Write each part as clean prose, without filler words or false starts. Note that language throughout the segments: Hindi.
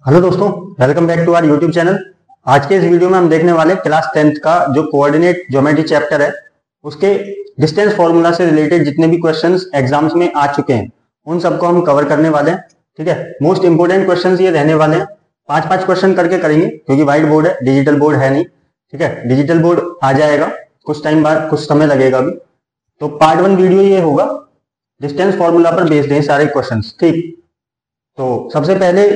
हेलो दोस्तों, welcome back to our YouTube channel. आज के इस वीडियो में हम देखने वाले क्लास 10th का जो कोऑर्डिनेट ज्योमेट्री चैप्टर है उसके डिस्टेंस फॉर्मूला से रिलेटेड जितने भी क्वेश्चंस एग्जाम्स में आ चुके हैं उन सबको हम कवर करने वाले हैं। ठीक है, मोस्ट इंपोर्टेंट क्वेश्चंस ये रहने वाले हैं। 5-5 क्वेश्चन करके करेंगे क्योंकि व्हाइट बोर्ड है, डिजिटल बोर्ड है नहीं। ठीक है, डिजिटल बोर्ड आ जाएगा कुछ टाइम बाद, कुछ समय लगेगा अभी। तो पार्ट 1 वीडियो ये होगा, डिस्टेंस फॉर्मूला पर बेस्ड है सारे क्वेश्चन। ठीक, तो सबसे पहले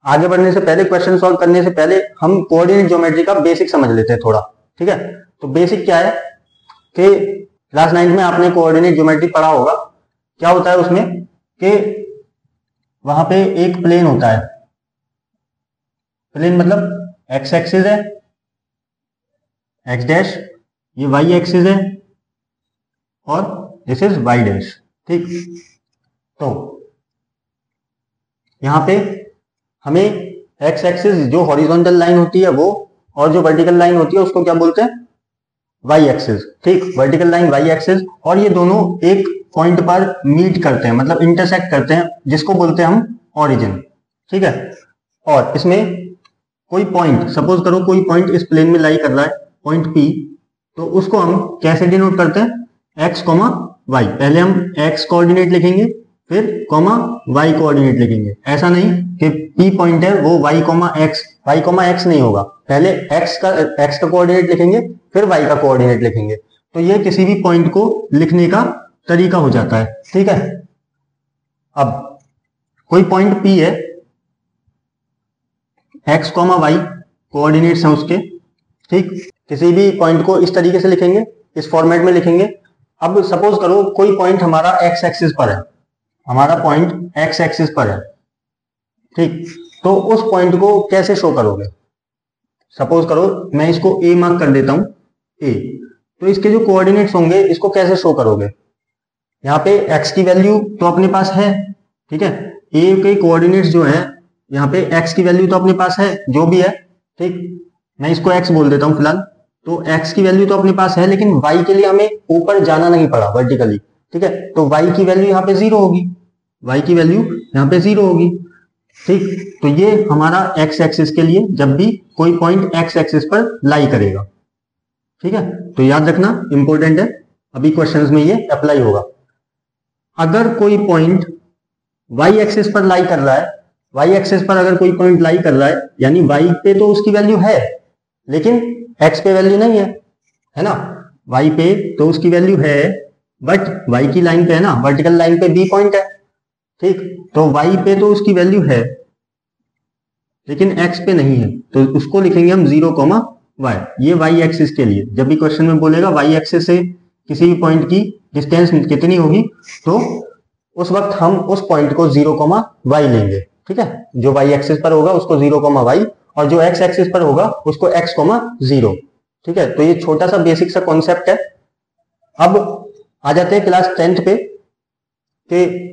आगे बढ़ने से पहले, क्वेश्चन सॉल्व करने से पहले हम कोऑर्डिनेट ज्योमेट्री का बेसिक समझ लेते हैं थोड़ा। ठीक है, तो बेसिक क्या है कि क्लास 9 में आपने कोऑर्डिनेट ज्योमेट्री पढ़ा होगा। क्या होता है उसमें कि वहां पे एक प्लेन होता है। प्लेन मतलब एक्स एक्सिस है, एक्स डैश, ये वाई एक्सिस है और दिस इज वाई डैश। ठीक, तो यहां पे हमें एक्स एक्सिस जो हॉरिजॉन्टल लाइन होती है वो, और जो वर्टिकल लाइन होती है उसको क्या बोलते हैं, वाई एक्सिस। ठीक, वर्टिकल लाइन वाई एक्सिस, और ये दोनों एक पॉइंट पर मीट करते हैं, मतलब इंटरसेक्ट करते हैं, जिसको बोलते हैं हम ऑरिजिन। ठीक है, और इसमें कोई पॉइंट, सपोज करो कोई पॉइंट इस प्लेन में लाई कर रहा है, पॉइंट पी, तो उसको हम कैसे डिनोट करते हैं, एक्स कॉमा वाई। पहले हम एक्स कोऑर्डिनेट लिखेंगे, फिर कॉमा वाई कोऑर्डिनेट लिखेंगे। ऐसा नहीं कि पी पॉइंट है वो वाई कॉमा एक्स नहीं होगा, पहले एक्स का कोऑर्डिनेट लिखेंगे फिर वाई का कोऑर्डिनेट लिखेंगे। तो ये किसी भी पॉइंट को लिखने का तरीका हो जाता है। ठीक है, अब कोई पॉइंट पी है, एक्स कॉमा वाई कोऑर्डिनेट्स हैं उसके। ठीक, किसी भी पॉइंट को इस तरीके से लिखेंगे, इस फॉर्मेट में लिखेंगे। अब सपोज करो कोई पॉइंट हमारा एक्स एक्सिस पर है, हमारा पॉइंट एक्स एक्सिस पर है। ठीक, तो उस पॉइंट को कैसे शो करोगे, सपोज करो मैं इसको ए मार्क कर देता हूं, ए। तो इसके जो कोऑर्डिनेट्स होंगे इसको कैसे शो करोगे, यहाँ पे एक्स की वैल्यू तो अपने पास है। ठीक है, ए के कोऑर्डिनेट्स जो है, यहाँ पे एक्स की वैल्यू तो अपने पास है जो भी है। ठीक, मैं इसको एक्स बोल देता हूं फिलहाल। तो एक्स की वैल्यू तो अपने पास है, लेकिन वाई के लिए हमें ऊपर जाना नहीं पड़ा वर्टिकली। ठीक है, तो वाई की वैल्यू यहाँ पे 0 होगी, वाई की वैल्यू यहाँ पे 0 होगी। ठीक, तो ये हमारा एक्स एक्सिस के लिए जब भी कोई पॉइंट एक्स एक्सिस पर लाई करेगा। ठीक है, तो याद रखना, इंपॉर्टेंट है, अभी क्वेश्चंस में ये अप्लाई होगा। अगर कोई पॉइंट वाई एक्सिस पर लाई कर रहा है, वाई एक्सिस पर अगर कोई पॉइंट लाई कर रहा है, यानी वाई पे तो उसकी वैल्यू है लेकिन एक्स पे वैल्यू नहीं है ना। वाई पे तो उसकी वैल्यू है, बट वाई की लाइन पे है ना, वर्टिकल लाइन पे बी पॉइंट है। ठीक, तो वाई पे तो उसकी वैल्यू है लेकिन एक्स पे नहीं है, तो उसको लिखेंगे हम 0 कॉमा वाई। ये वाई एक्सिस के लिए, जब भी क्वेश्चन में बोलेगा वाई एक्सिस से किसी भी पॉइंट की डिस्टेंस कितनी होगी, तो उस वक्त हम उस पॉइंट को 0 कॉमा वाई लेंगे। ठीक है, जो वाई एक्सिस पर होगा उसको 0 कॉमा वाई, और जो एक्स एक्सिस पर होगा उसको एक्स कॉमा 0। ठीक है, तो ये छोटा सा बेसिक सा कॉन्सेप्ट है। अब आ जाते हैं क्लास 10th पे कि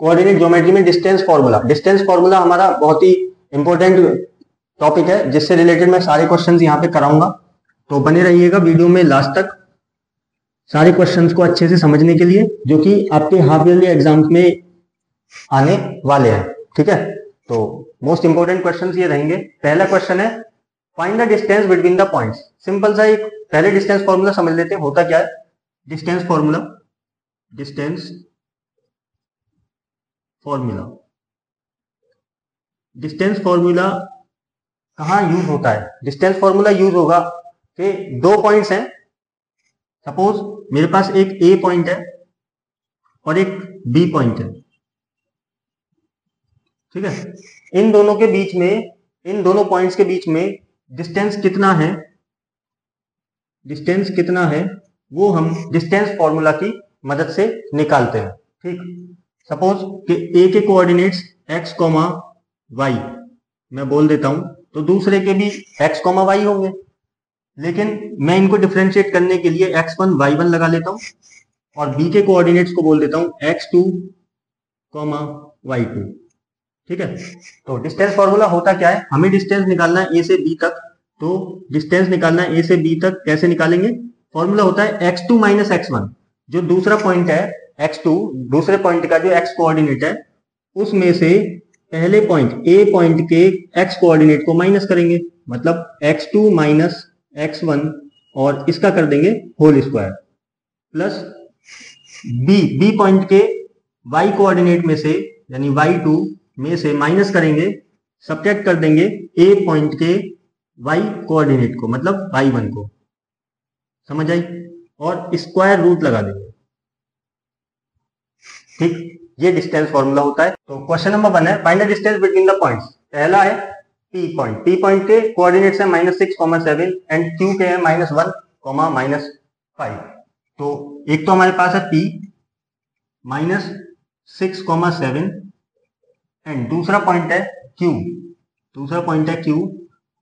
कोऑर्डिनेट ज्योमेट्री में डिस्टेंस फॉर्मूला। डिस्टेंस फॉर्मूला हमारा बहुत ही इंपॉर्टेंट टॉपिक है, जिससे रिलेटेड मैं सारे क्वेश्चंस यहाँ पे कराऊंगा। तो बने रहिएगा वीडियो में लास्ट तक सारे क्वेश्चंस को अच्छे से समझने के लिए, जो कि आपके हाफ ईयरली एग्जाम्स में आने वाले हैं। ठीक है, तो मोस्ट इंपोर्टेंट क्वेश्चंस ये रहेंगे। पहला क्वेश्चन है, find the distance between the points. Simple सा एक पहले डिस्टेंस फॉर्मूला समझ लेते हैं, होता क्या है distance formula. Distance formula, distance formula कहां यूज होता है, डिस्टेंस फॉर्मूला यूज होगा कि दो पॉइंट्स हैं, सपोज मेरे पास एक ए पॉइंट है और एक बी पॉइंट है। ठीक है, इन दोनों के बीच में, इन दोनों पॉइंट्स के बीच में डिस्टेंस कितना है, डिस्टेंस कितना है वो हम डिस्टेंस फॉर्मूला की मदद से निकालते हैं। ठीक, सपोज कि ए के कोऑर्डिनेट्स एक्स कॉमा वाई मैं बोल देता हूं, तो दूसरे के भी एक्स कॉमा वाई होंगे, लेकिन मैं इनको डिफरेंशिएट करने के लिए x1 y1 लगा लेता हूं, और b के कोऑर्डिनेट्स को बोल देता हूं x2 कॉमा y2। ठीक है, तो डिस्टेंस फॉर्मूला होता क्या है, हमें डिस्टेंस निकालना है a से b तक। तो डिस्टेंस निकालना है a से b तक, कैसे निकालेंगे, फॉर्मूला होता है x2 माइनस x1। जो दूसरा पॉइंट है x2, दूसरे पॉइंट का जो x कोऑर्डिनेट है उसमें से पहले पॉइंट ए पॉइंट के एक्स कोऑर्डिनेट को माइनस करेंगे, मतलब x2 माइनस x1 और इसका कर देंगे whole square, plus B point के y कोऑर्डिनेट में से यानी y2 में से माइनस करेंगे, सब्ट्रैक्ट कर देंगे ए पॉइंट के y कोऑर्डिनेट को, मतलब y1 को। समझ आई? और स्क्वायर रूट लगा देंगे। ठीक, ये डिस्टेंस फॉर्मूला होता है। तो क्वेश्चन नंबर 1 है, find the distance between the points. पहला है पी पॉइंट के कोऑर्डिनेट्स है -6,7 एंड क्यू के है -1, -5। तो एक तो हमारे पास है पी -6,7 एंड दूसरा पॉइंट है क्यू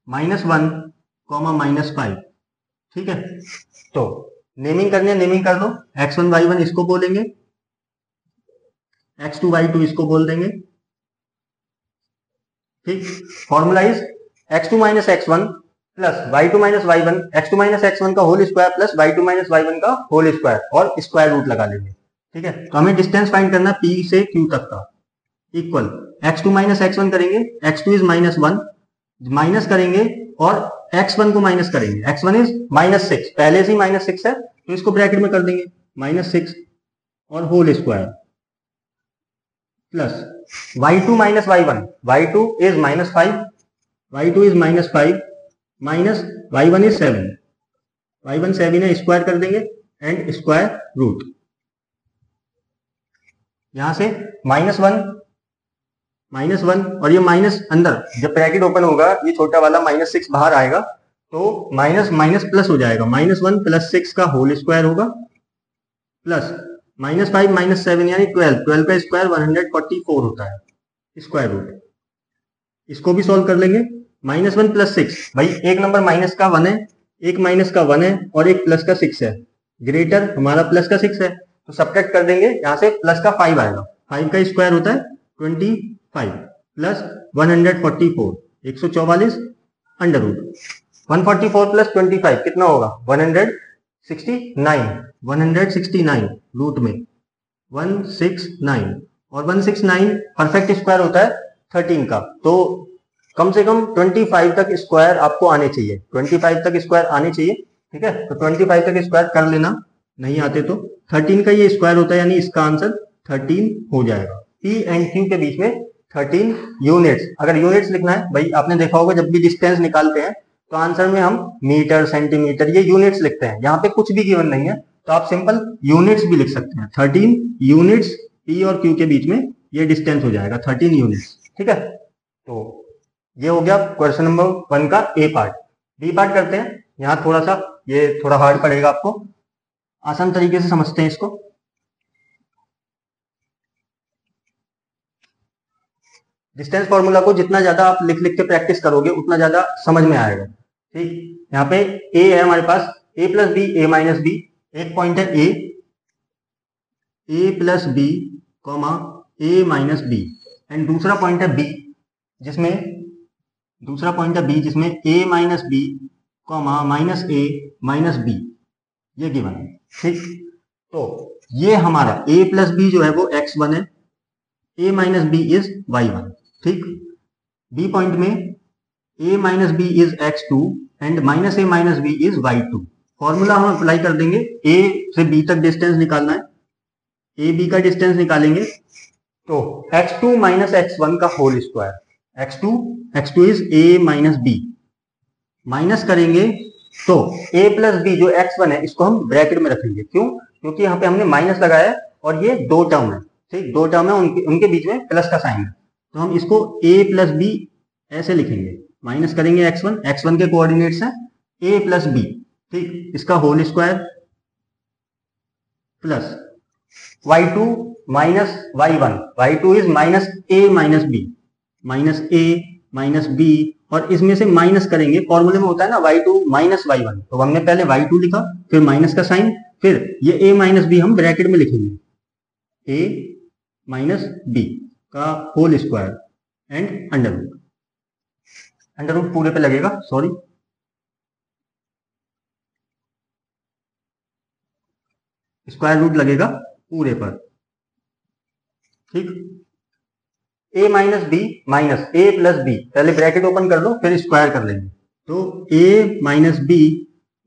-1, -5। ठीक है, तो नेमिंग करनी है, नेमिंग कर दो। x1 y1 इसको बोलेंगे, x2 y2 इसको बोल देंगे। ठीक, formula is x2 minus x1 plus y2 minus y1, x2 minus x1 का whole square plus y2 minus y1 का होल स्क्वायर और स्क्वायर रूट लगा लेंगे। ठीक है, तो हमें डिस्टेंस फाइंड करना p से q तक का, इक्वल x2 माइनस x1 करेंगे, x2 इज -1, माइनस करेंगे और x1 को माइनस करेंगे, x1 इज -6, पहले से ही -6 है तो इसको ब्रैकेट में कर देंगे -6 और whole square plus y2 minus y1, y2 is -5, y2 is -5 minus y1 is 7, y1 7 है, स्क्वायर कर देंगे एंड स्क्वायर रूट। यहां से -1 और ये माइनस अंदर, जब ब्रैकेट ओपन होगा ये छोटा वाला -6 बाहर आएगा तो माइनस माइनस प्लस हो जाएगा, -1 + 6 का होल स्क्वायर होगा प्लस -5 - 7 यानी 12 का स्क्वायर 144 होता है, स्क्वायर रूट। इसको भी सॉल्व कर लेंगे। -1 + 6, भाई एक नंबर माइनस का 1 है, एक माइनस का 1 है और एक प्लस का 6 है, ग्रेटर हमारा प्लस का 6 है तो सब्ट्रैक्ट कर देंगे, यहां से प्लस का 5 आएगा, 5 का स्क्वायर होता है 25 प्लस 144 144 अंडर रूट, 144 प्लस 25 कितना होगा 169 रूट में 169 और 169 परफेक्ट स्क्वायर होता है 13 का, तो कम से कम 25 तक स्क्वायर आपको आने चाहिए, 25 तक स्क्वायर आने चाहिए। ठीक है, तो 25 तक स्क्वायर कर लेना, नहीं आते तो 13 का ये स्क्वायर होता है यानी इसका आंसर 13 हो जाएगा। P एंड Q के बीच में 13 यूनिट्स। अगर यूनिट्स लिखना है, भाई आपने देखा होगा जब भी डिस्टेंस निकालते हैं तो आंसर में हम मीटर सेंटीमीटर ये यूनिट्स लिखते हैं, यहाँ पे कुछ भी गिवन नहीं है तो आप सिंपल यूनिट्स भी लिख सकते हैं। 13 यूनिट्स P और Q के बीच में ये डिस्टेंस हो जाएगा 13 यूनिट्स। ठीक है, तो ये हो गया क्वेश्चन नंबर 1 का ए पार्ट। बी पार्ट करते हैं, यहाँ थोड़ा सा ये थोड़ा हार्ड पड़ेगा आपको, आसान तरीके से समझते हैं इसको। डिस्टेंस फॉर्मूला को जितना ज्यादा आप लिख लिख के प्रैक्टिस करोगे उतना ज्यादा समझ में आएगा। ठीक, यहाँ पे ए है हमारे पास, a + b a - b, एक पॉइंट है a + b, a - b and दूसरा पॉइंट है b जिसमें a - b, -a - b, ये गिवन है। ठीक, तो ये हमारा a + b जो है वो x1 है, a - b इज y1। ठीक, बी पॉइंट में a - b is x2 and -a - b is y2। Formula हम अप्लाई कर देंगे, a से b तक डिस्टेंस निकालना है, a b का डिस्टेंस निकालेंगे तो x2 - x1 का whole square, x2 is a - b, minus करेंगे तो a + b जो x1 है इसको हम ब्रैकेट में रखेंगे। क्यों? क्योंकि यहाँ पे हमने माइनस लगाया है और ये दो टर्म है। ठीक, दो टर्म है, उनके बीच में प्लस का साइन है तो हम इसको a + b ऐसे लिखेंगे, माइनस करेंगे x1 के कोऑर्डिनेट्स हैं a + b। ठीक, इसका whole square plus y2 - y1, y2 is -a - b और इसमें से माइनस करेंगे, फॉर्मूले में होता है ना y2 - y1, तो हमने पहले y2 लिखा फिर माइनस का साइन, फिर ये a - b हम ब्रैकेट में लिखेंगे, a - b का whole square and under root पूरे पे लगेगा, सॉरी, स्क्वायर रूट लगेगा पूरे पर। ठीक, a minus b minus a plus b, पहले ब्रैकेट ओपन कर लो फिर स्क्वायर कर लेंगे। तो a minus b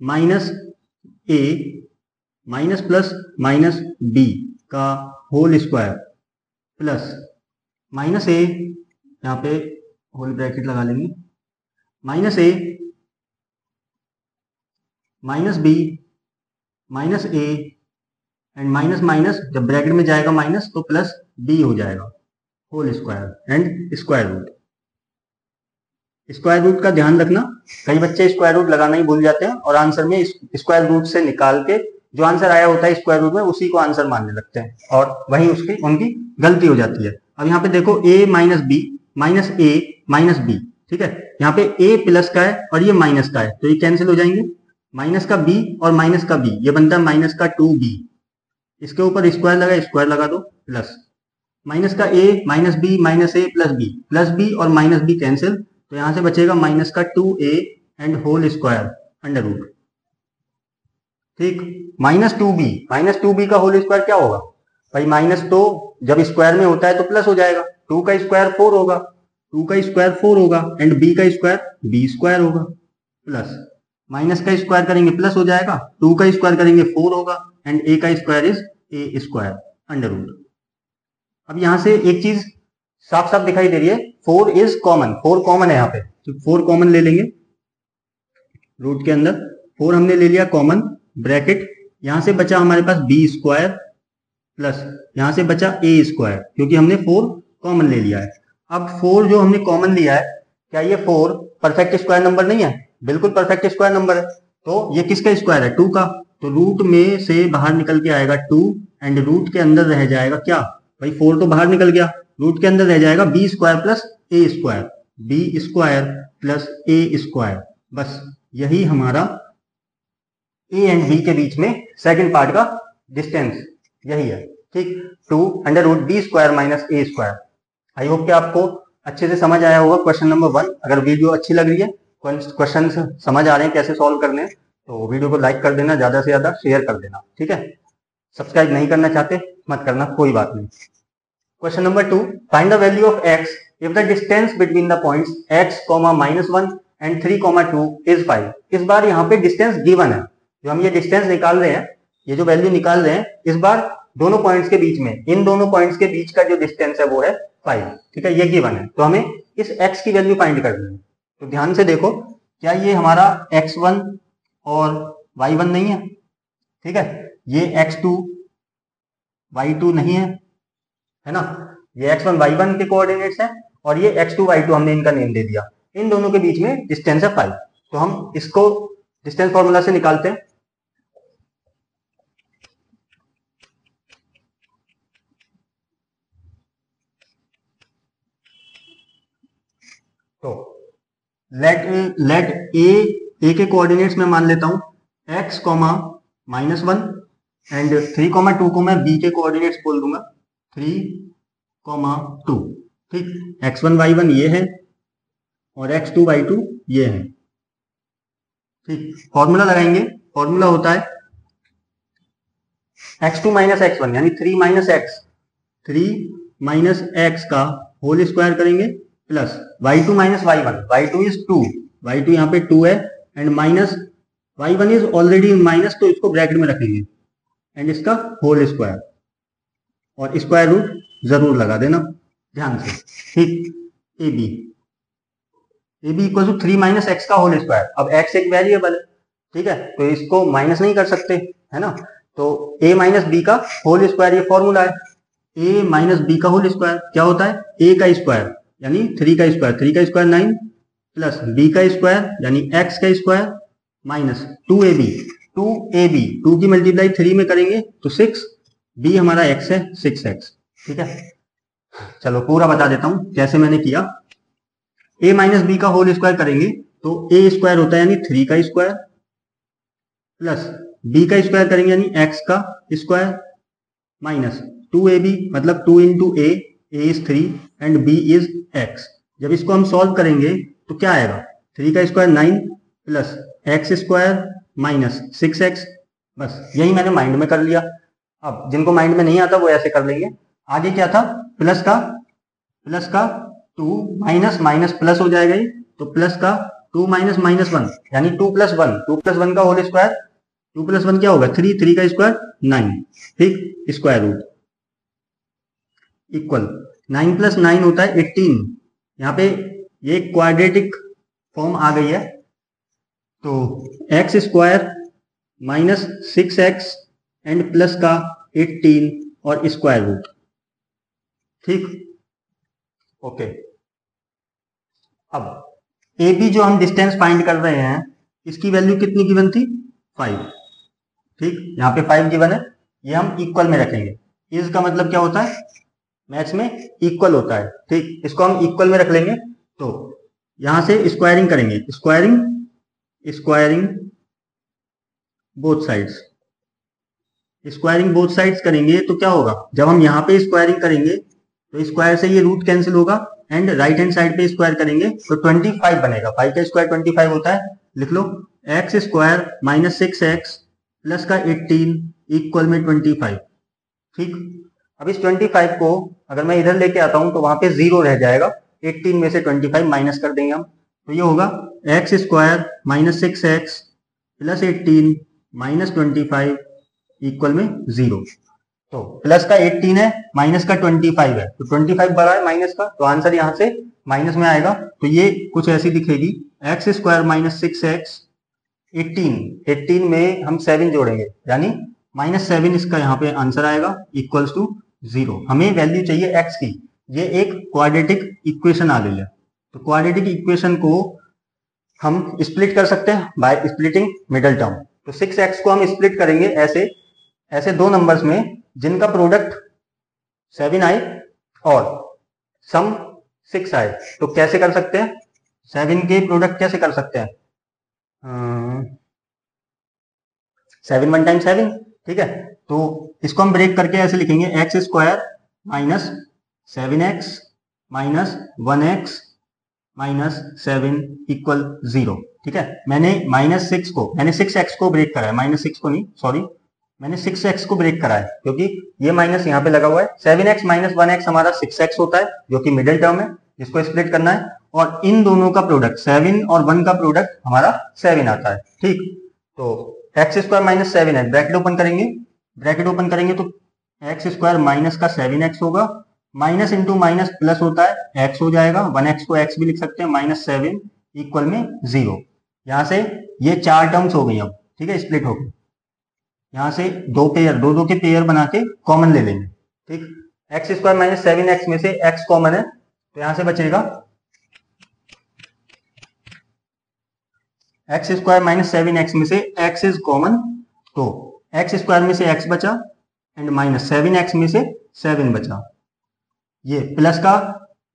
minus a minus plus minus b का whole square plus minus a, यहाँ पे होल ब्रैकेट लगा लेंगे, minus a minus b minus a and minus minus जब ब्रैकेट में जाएगा माइनस तो प्लस b हो जाएगा whole square and square root. Square root का ध्यान रखना, कई बच्चे स्क्वायर रूट लगाना ही भूल जाते हैं और आंसर में स्क्वायर रूट से निकाल के जो आंसर आया होता है स्क्वायर रूट में उसी को आंसर मानने लगते हैं और वही उसकी उनकी गलती हो जाती है। अब यहाँ पे देखो a minus b minus a minus b, ठीक है, यहाँ पे a प्लस का है और ये माइनस का है तो ये कैंसिल हो जाएंगे, माइनस का b और माइनस का b, ये बनता है माइनस का 2b, इसके ऊपर स्क्वायर लगा दो प्लस माइनस का a minus b minus a plus b और माइनस b कैंसिल, तो यहां से बचेगा माइनस का 2a and whole square under root, ठीक, माइनस 2b का होल स्क्वायर क्या होगा भाई, माइनस तो जब स्क्वायर में होता है तो प्लस हो जाएगा, 2 का स्क्वायर 4 होगा, 2 का स्क्वायर 4 होगा एंड b का स्क्वायर b स्क्वायर होगा, प्लस माइनस का स्क्वायर करेंगे प्लस हो जाएगा, 2 का स्क्वायर करेंगे 4 होगा एंड a का square is a square under root. अब यहां से एक चीज साफ साफ दिखाई दे रही है, 4 इज कॉमन, 4 कॉमन है यहाँ पे, तो 4 कॉमन ले लेंगे, रूट के अंदर 4 हमने ले लिया कॉमन, ब्रैकेट यहां से बचा हमारे पास b स्क्वायर प्लस यहां से बचा a स्क्वायर क्योंकि हमने 4 कॉमन ले लिया है। अब 4 जो हमने कॉमन लिया है, क्या ये 4 परफेक्ट स्क्वायर नंबर नहीं है, बिल्कुल परफेक्ट स्क्वायर नंबर है, तो ये किसका स्क्वायर है 2 का, तो रूट में से बाहर निकल के आएगा 2 एंड रूट के अंदर रह जाएगा क्या भाई, 4 तो बाहर निकल गया, रूट के अंदर रह जाएगा b square plus a square, b square plus a square, बस यही हमारा a एंड b के बीच में सेकंड पार्ट का डिस्टेंस यही है, ठीक, 2 under root b square minus a square. I hope कि आपको अच्छे से समझ आया होगा क्वेश्चन नंबर 1। अगर वीडियो अच्छी लग रही है, क्वेश्चन समझ आ रहे हैं कैसे सॉल्व करने हैं, तो वीडियो को लाइक कर देना, ज्यादा से ज्यादा शेयर कर देना, ठीक है, सब्सक्राइब नहीं करना चाहते मत करना, कोई बात नहीं। Question number 2, find the value of x if the distance between the points x, -1 and 3, 2 is 5। इस बार यहाँ पे डिस्टेंस गिवन है, जो हम ये डिस्टेंस निकाल रहे हैं, ये जो वैल्यू निकाल रहे हैं, इस बार दोनों पॉइंट्स के बीच में, इन दोनों पॉइंट्स के बीच का जो डिस्टेंस है वो है 5, ठीक है, ये गिवन है, तो हमें इस x की वैल्यू फाइंड करनी है। तो ध्यान से देखो, क्या ये हमारा x1 और y1 नहीं है, ठीक है, ये x2 y2 नहीं है ना, ये x1 y1 के कोऑर्डिनेट्स हैं और ये x2 y2 हमने इनका नेम दे दिया, इन दोनों के बीच में डिस्टेंस है 5, तो हम इसको डिस्टेंस फॉर्मूला से निकालते हैं। तो लेट ए के कोऑर्डिनेट्स में मान लेता हूं x, -1 एंड 3, 2 को मैं b के कोऑर्डिनेट्स बोल दूंगा 3, 2, ठीक, x1 y1 ये है और x2 y2 ये है, ठीक, फॉर्मूला लगाएंगे, फॉर्मूला होता है x2 माइनस x1 यानी 3 माइनस x का होल स्क्वायर करेंगे plus y2 minus y1 is 2, y2 यहाँ पे 2 है and minus y1 is already minus, तो इसको ब्रैकेट में रखेंगे एंड इसका होल स्क्वायर और स्क्वायर रूट जरूर लगा देना ध्यान से, ठीक, A B equal to 3 minus x का होल स्क्वायर। अब x एक वेरिएबल है, ठीक है, तो इसको माइनस नहीं कर सकते, है ना, तो a माइनस बी का होल स्क्वायर, ये फॉर्मूला है, a माइनस बी का होल स्क्वायर क्या होता है, a का स्क्वायर यानी 3 का स्क्वायर 9 प्लस b का स्क्वायर यानी x का स्क्वायर माइनस 2ab 2 की मल्टीप्लाई 3 में करेंगे तो 6, b हमारा x है 6x, ठीक है, चलो पूरा बता देता हूं कैसे मैंने किया। a माइनस बी का होल स्क्वायर करेंगे तो a स्क्वायर होता है यानी 3 का स्क्वायर प्लस b का स्क्वायर करेंगे यानी x का स्क्वायर माइनस 2ab मतलब 2 into a is 3 and b is x। जब इसको हम सॉल्व करेंगे तो क्या आएगा, 3 का square 9 plus x square minus 6x, बस यही मैंने माइंड में कर लिया। अब जिनको माइंड में नहीं आता वो ऐसे कर लेंगे। आगे क्या था, प्लस का 2 माइनस माइनस प्लस हो जाएगा ये, तो प्लस का 2 माइनस माइनस 1 यानी 2 प्लस 1, 2 प्लस 1 का होल स्क्वायर, 2 प्लस 1 क्या होगा 3, 3 का स्क्वायर 9, ठीक, स्क्वायर रूट इक्वल 9 प्लस 9 होता है 18। यहाँ पे ये क्वाड्रेटिक फॉर्म आ गई है, तो x square minus 6x and plus का 18 और स्क्वायर रूट, ठीक, ओके। अब ए बी जो हम डिस्टेंस फाइंड कर रहे हैं, इसकी वैल्यू कितनी गिवन थी 5, ठीक, यहाँ पे 5 गिवन है, ये हम इक्वल में रखेंगे। इज का मतलब क्या होता है मैथ्स में इक्वल होता है, ठीक, इसको हम इक्वल में रख लेंगे। तो यहां से स्क्वायरिंग करेंगे, squaring both sides, squaring both sides करेंगे तो क्या होगा, जब हम यहाँ पे स्क्वायरिंग करेंगे तो स्क्वायर से ये रूट कैंसिल होगा एंड राइट हैंड साइड पे स्क्वायर करेंगे तो 25 बनेगा, 5 का स्क्वायर 25 होता है, लिख लो x square minus 6x plus का 18 इक्वल में 25, ठीक। अब इस 25 को अगर मैं इधर लेके आता हूं तो वहां पे 0 रह जाएगा, 18 में से 25 माइनस कर देंगे हम, तो ये होगा x square minus 6x plus 18 minus 25 equal में 0। तो प्लस का 18 है, माइनस का 25 है, तो 25 बड़ा है माइनस का, तो आंसर यहां से माइनस में आएगा। तो ये कुछ ऐसी दिखेगी, एक्स स्क्वायर माइनस 6x 18 में हम 7 जोड़ेंगे यानी -7 इसका यहाँ पे आंसर आएगा इक्वल्स टू 0। हमें वैल्यू चाहिए x की, ये एक क्वाड्रेटिक इक्वेशन आ गई है। तो क्वाड्रेटिक इक्वेशन को हम स्प्लिट कर सकते हैं बाय स्प्लिटिंग मिडल टर्म। तो 6x को हम स्प्लिट करेंगे ऐसे दो नंबर्स में जिनका प्रोडक्ट 7 आए और सम 6 आए। तो कैसे कर सकते हैं, 7 के प्रोडक्ट कैसे कर सकते हैं, 7 1 टाइम 7, ठीक है। तो इसको हम ब्रेक करके ऐसे लिखेंगे x square minus 7x minus 1x minus 7 equal 0, ठीक है। मैंने मैंने 6x को ब्रेक करा है, -6 को नहीं, सॉरी, मैंने 6x को ब्रेक करा है क्योंकि ये माइनस यहाँ पे लगा हुआ है। 7x माइनस 1x हमारा 6x होता है जो कि मिडिल टर्म है, जिसको स्प्लिट करना है, और इन दोनों का प्रोडक्ट 7 और 1 का प्रोडक्ट हमारा 7 आता है, ठीक। तो एक्स स्क्वायर माइनस 7 है, ब्रैकेट ओपन करेंगे तो एक्स स्क्वायर माइनस का 7x होगा, माइनस इंटू माइनस प्लस होता है x हो जाएगा, 1x को x भी लिख सकते हैं, -7 इक्वल में 0। यहां से ये 4 टर्म्स हो गई अब, ठीक है, स्प्लिट हो गई। यहां से दो के पेयर बना के कॉमन ले लेंगे, ठीक। एक्स स्क्वायर माइनस 7x में से x कॉमन है तो यहां से बचेगा एक्स स्क्वायर माइनस 7x में से x इज कॉमन, तो एक्स स्क्वायर में से x बचा एंड माइनस 7x में से 7 बचा। ये प्लस का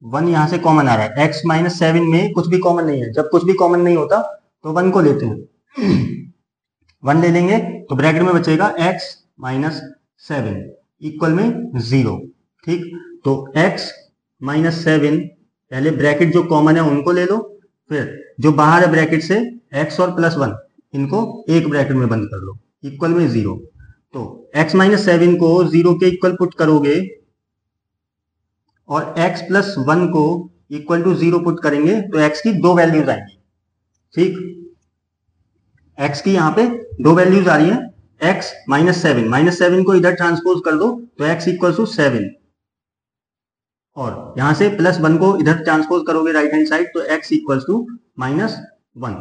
1 यहां से कॉमन आ रहा है, x माइनस 7 में कुछ भी कॉमन नहीं है, जब कुछ भी कॉमन नहीं होता तो 1 को लेते हैं 1 ले लेंगे तो ब्रैकेट में बचेगा x माइनस 7 इक्वल में 0, ठीक। तो x माइनस 7 पहले ब्रैकेट जो कॉमन है उनको ले लो, फिर जो बाहर है ब्रैकेट से x और प्लस 1 इनको एक ब्रैकेट में बंद कर लो इक्वल में 0। तो x माइनस 7 को 0 के इक्वल पुट करोगे और x प्लस 1 को इक्वल टू 0 पुट करेंगे तो x की दो वैल्यूज आएंगी, ठीक। x की यहाँ पे दो वैल्यूज आ रही हैं, x माइनस 7 को इधर ट्रांसपोज कर दो तो x इक्वल टू 7, और यहां से प्लस 1 को इधर ट्रांसपोज करोगे राइट हैंड साइड तो x equals to -1,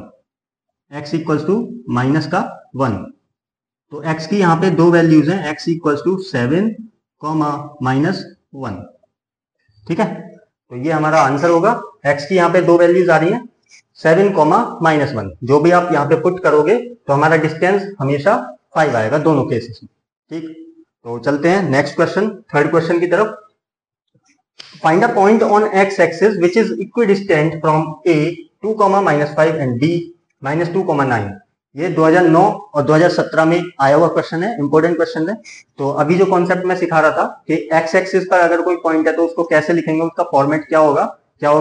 x equals to minus का 1। तो x की यहाँ पे दो वैल्यूज हैं, x इक्वल्स टू 7 -1, ठीक है। तो ये हमारा आंसर होगा, x की यहाँ पे दो वैल्यूज आ रही हैं 7 -1, जो भी आप यहाँ पे पुट करोगे तो हमारा डिस्टेंस हमेशा 5 आएगा दोनों केसेस में, ठीक। तो चलते हैं नेक्स्ट क्वेश्चन, थर्ड क्वेश्चन की तरफ। Find a point on x-axis which is equidistant from A 2, -5 and B -2, 9। ये 2009 और 2017 में आया हुआ क्वेश्चन है, इंपॉर्टेंट क्वेश्चन है। तो अभी जो कॉन्सेप्ट मैं सिखा रहा था कि एक्स एक्सिस पर अगर कोई पॉइंट है तो उसको कैसे लिखेंगे, उसका फॉर्मेट क्या होगा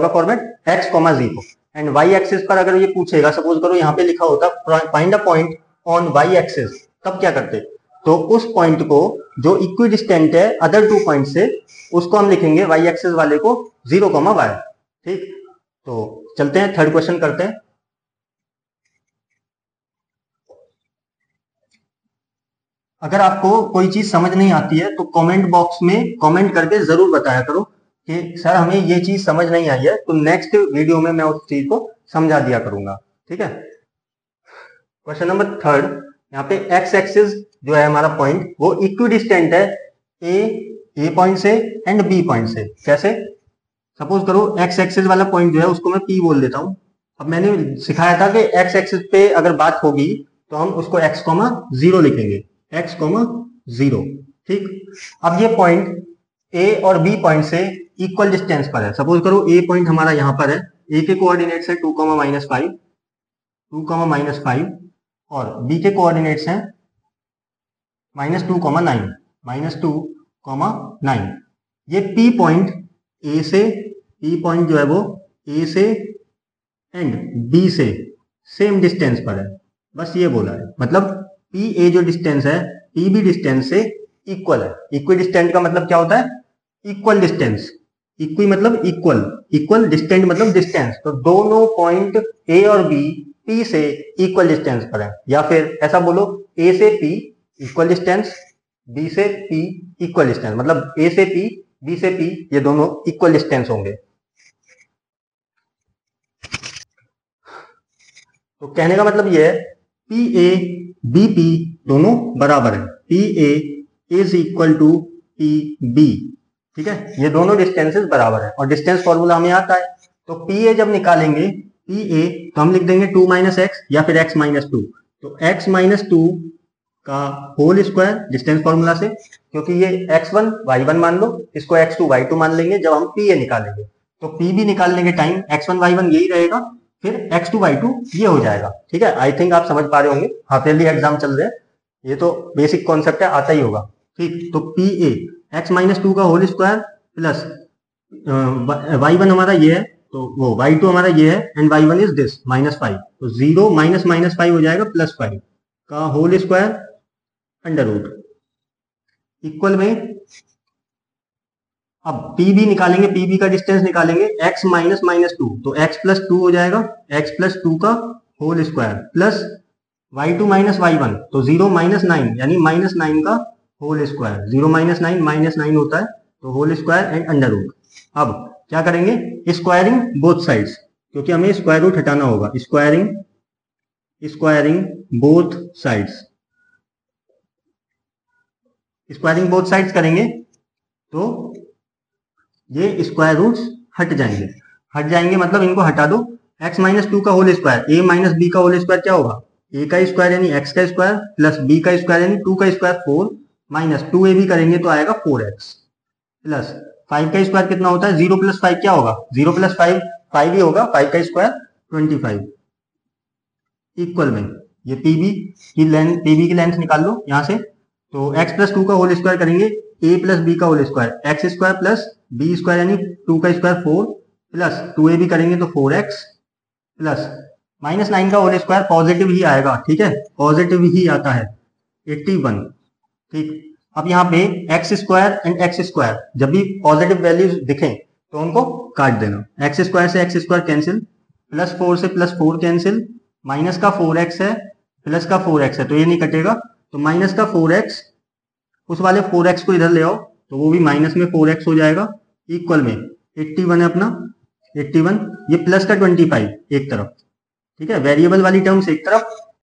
format x, 0। And y axis पर अगर ये पूछेगा, सपोज करो यहाँ पे लिखा होता find a point on y axis, तब क्या करते, तो उस पॉइंट को जो इक्वी डिस्टेंट है अदर 2 पॉइंट से, उसको हम लिखेंगे वाई एक्सिस वाले को 0,y। ठीक, तो चलते हैं थर्ड क्वेश्चन करते हैं। अगर आपको कोई चीज समझ नहीं आती है तो कमेंट बॉक्स में कमेंट करके जरूर बताया करो कि सर हमें ये चीज समझ नहीं आई है, तो नेक्स्ट वीडियो में मैं उस चीज को समझा दिया करूंगा। ठीक है, क्वेश्चन नंबर थर्ड, यहाँ पे एक्स एक्सिस जो है हमारा पॉइंट वो इक्विडिस्टेंट है ए पॉइंट से एंड बी पॉइंट से। कैसे? सपोज करो एक्स एक्सिस वाला पॉइंट जो है उसको मैं पी बोल देता हूं। अब मैंने सिखाया था कि एक्स एक्सिस पे अगर बात होगी तो हम उसको एक्स कॉमा 0 लिखेंगे, एक्स कॉमा 0। ठीक, अब ये पॉइंट ए और बी पॉइंट से इक्वल डिस्टेंस पर है। सपोज करो ए पॉइंट हमारा यहाँ पर है, ए के कोऑर्डिनेट्स है 2, -5, 2, -5 और बी के कोऑर्डिनेट्स हैं -2, -9। ये पी पॉइंट ए से, पी पॉइंट जो है वो ए से एंड बी से सेम डिस्टेंस पर है, बस ये बोला है। मतलब पी ए जो डिस्टेंस है पी बी डिस्टेंस से इक्वल है। इक्वी डिस्टेंट का मतलब क्या होता है? Equal distance. इक्वी मतलब इक्वल, इक्वल डिस्टेंट मतलब डिस्टेंस। तो दोनों पॉइंट ए और बी पी से इक्वल डिस्टेंस पर है, या फिर ऐसा बोलो ए से पी इक्वल डिस्टेंस, बी से पी इक्वल डिस्टेंस। मतलब ए से पी, बी से पी, ये दोनों इक्वल डिस्टेंस होंगे। तो कहने का मतलब ये है पी ए बी पी दोनों बराबर है, P A is equal to P B. ठीक है, ये दोनों डिस्टेंसेस बराबर है और डिस्टेंस फॉर्मूला हमें आता है। तो पी ए जब निकालेंगे पी ए तो हम लिख देंगे 2 - x या फिर x - 2। तो x - 2 का होल स्क्वायर डिस्टेंस फॉर्मूला से, क्योंकि ये x1 y1 मान लो, इसको x2 y2 मान लेंगे जब हम पी ए निकालेंगे। तो पी बी निकालने के टाइम x1 y1 यही रहेगा, फिर x2 y2 ये हो जाएगा। ठीक है, आई थिंक आप समझ पा रहे होंगे, हाफ ईयरली एग्जाम चल रहे हैं, ये तो बेसिक कॉन्सेप्ट है, आता ही होगा। ठीक, तो पी ए x - 2 का होल स्क्वायर प्लस y1 हमारा ये है, तो वो y2 हमारा ये है एंड y1 इज दिस -5। तो 0 -5 हो जाएगा +5 का whole square under root equal में। अब पी बी निकालेंगे, पी बी का डिस्टेंस निकालेंगे x - 2, तो x + 2 हो जाएगा, x + 2 का whole square plus y2 - y1, तो 0 - 9 यानी -9 का होल स्क्वायर। 0 - 9 होता है, तो whole square and under root. अब क्या करेंगे? स्क्वायरिंग बोथ साइड्स, क्योंकि हमें स्क्वायर रूट हटाना होगा। Squaring both sides, squaring both sides करेंगे तो ये स्क्वायर रूट्स हट जाएंगे। हट जाएंगे मतलब इनको हटा दो। x - 2 का होल स्क्वायर, a - b का होल स्क्वायर क्या होगा? a का स्क्वायर यानी x का स्क्वायर प्लस b का स्क्वायर यानी 2 का स्क्वायर 4 माइनस 2ab करेंगे तो आएगा 4x प्लस 5 का स्क्वायर कितना होता है? 0 + 5 क्या होगा? 0 + 5 5 ही होगा, 5 का स्क्वायर 25 इक्वल में ये पीबी की लेंथ निकाल लो यहाँ से। तो x + 2 का होल स्क्वायर करेंगे, a + b का whole square, x square plus b square यानी 2 का स्क्वायर 4 प्लस 2ab करेंगे तो 4x प्लस -9 का होल स्क्वायर पॉजिटिव ही आएगा। ठीक है, पॉजिटिव ही आता है 81। ठीक, अब यहाँ पे x square and x square जब भी पॉजिटिव वैल्यूज दिखें तो उनको काट देना। एक्स स्क्वायर से एक्स स्क्वायर कैंसिल, +4 से +4 कैंसिल, माइनस का 4x है प्लस का 4x है तो ये नहीं कटेगा, तो माइनस का 4x, उस वाले 4x को इधर ले आओ तो वो भी माइनस में 4x हो जाएगा इक्वल में 81 है अपना 81, ये प्लस का 25 एक तरफ। ठीक है, वेरिएबल वाली टर्म्स एक तरफ